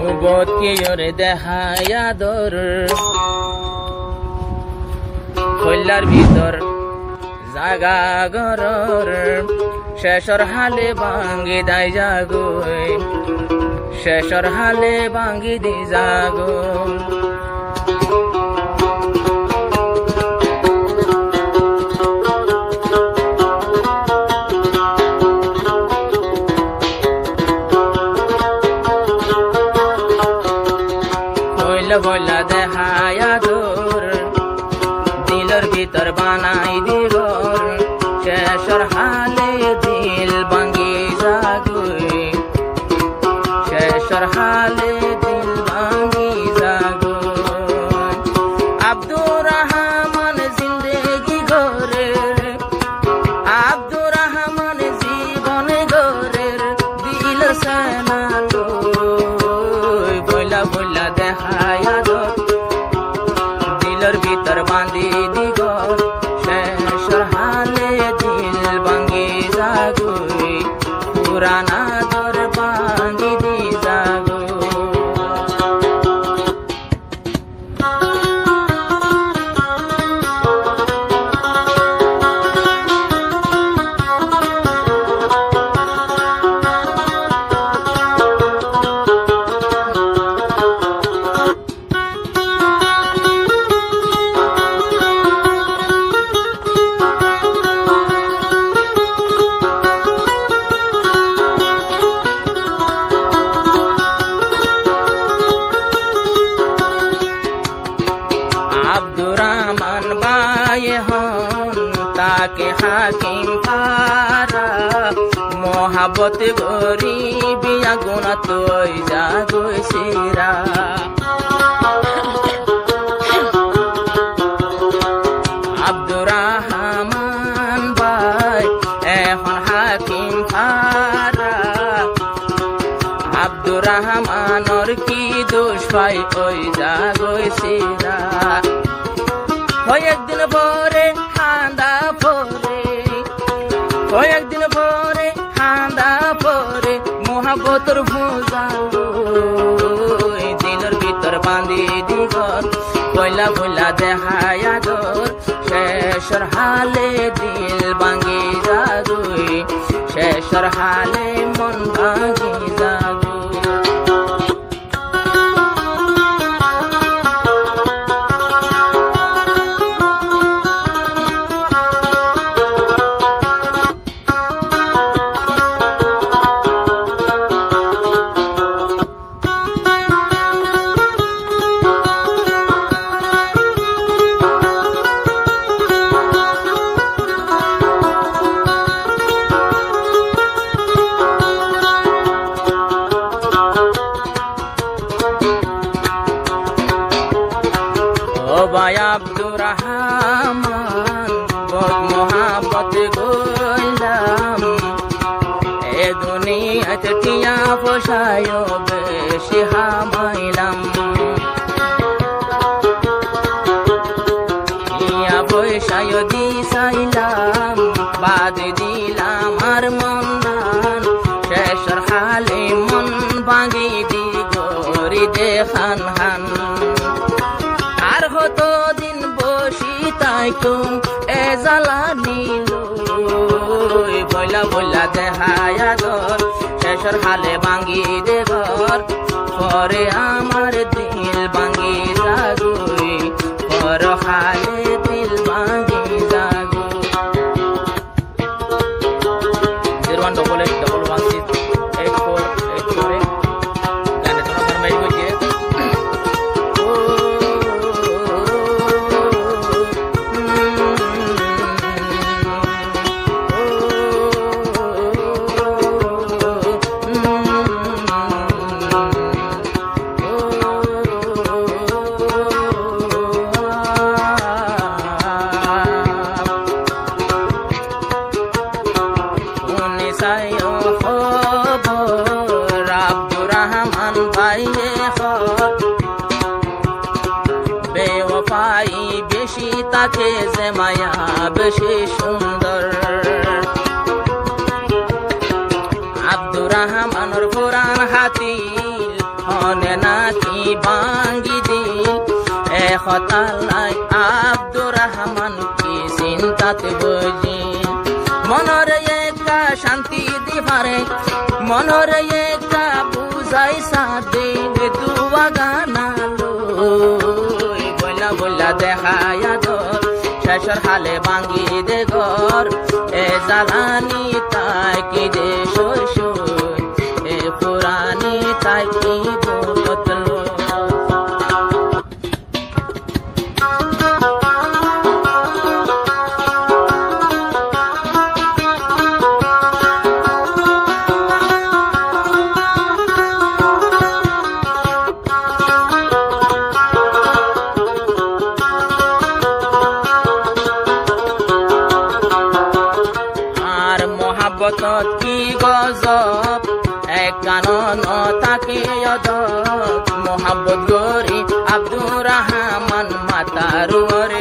উবত কিয়রে দেখায়া দর কল্যার ভিতর জাগা গরর শেষর হালে ভাঙ্গি দাই জাগই শেষর হালে ভাঙ্গি দি জাগো বলা দেখায়া দূর দিলর ভিতর বানাই দিগর শেষর হালে দিল ভাঙ্গি জাগুই শেষর হালে দিল ভাঙ্গি জাগুই আব্দুর রহমান জিন্দেগি গরের আব্দুর রহমান জীবন গরের দিল সেনালো বলা বলা দেখায়া দিলর ভিতর বাঁধি দিগর শেষর হালে দিল ভাঙ্গি জাগুই পুরানা দর ভাঙ্গি দি জাগো আব্দুর রহমান ভাই হন তাকে হাকিম পারা মহাবত গরিবি আগুন তুই জাগই সিরা আব্দুর রহমান ভাই এখন হাকিম পারা আব্দুর রহমানর কি দোষ পাই ওই জাগই সিরা কয়েকদিন পরে হান্দা পরে কয়েকদিন পরে হান্দা পরে মহাবতর ভুজালো দিলর ভিতর বাঁধি দিগর কয়লা বলা দেখায়া দর শেষর হালে দিল ভাঙ্গি জাগুই শেষর হালে মন ভাঙ্গি জাগো ভাই আব্দুর রহমান বহুত মহাবত গইলাম এ দুনিয়াতে টিয়া পোষায় বেশি হামাইলাম টিয়া পয়সায় দিছাইলাম বাদ দিলাম আর মন শেষর হালে মন ভাঙ্গি দি গরি দেখান হান আর হতো দিন বসি তাই তো এ জ্বালা নিল বইলা বইলা দেখায়া দর শেষর হালে ভাঙ্গি দে ঘর পরে আমার দিল ভাঙ্গি জাগুই পর হালে দিল ভাঙ্গি জাগু 0188116848 গানে তোমার ফরমাইশ কইছে বেশি তাকে যে মায়া বেশি সুন্দর আব্দুর রহমানের পুরান হাতিল মনে নাকি ভাঙ্গি দিল হতালাই আব্দুর রহমান কি চিন্তাতে বুঝি মনরে একা শান্তি দিবারে মনরে একা বুঝাই সাদে দুয়া গানালো বইলা বইলা দেখায়া দর শেষর হালে ভাঙ্গি দে ঘর এ জালানি তাই কি দে শৈশব এ পুরানি তাই কি বদলো কি গজব এক কানন তাকে অদব মোহাব্বত গরি আব্দুর রহমান মাতারুর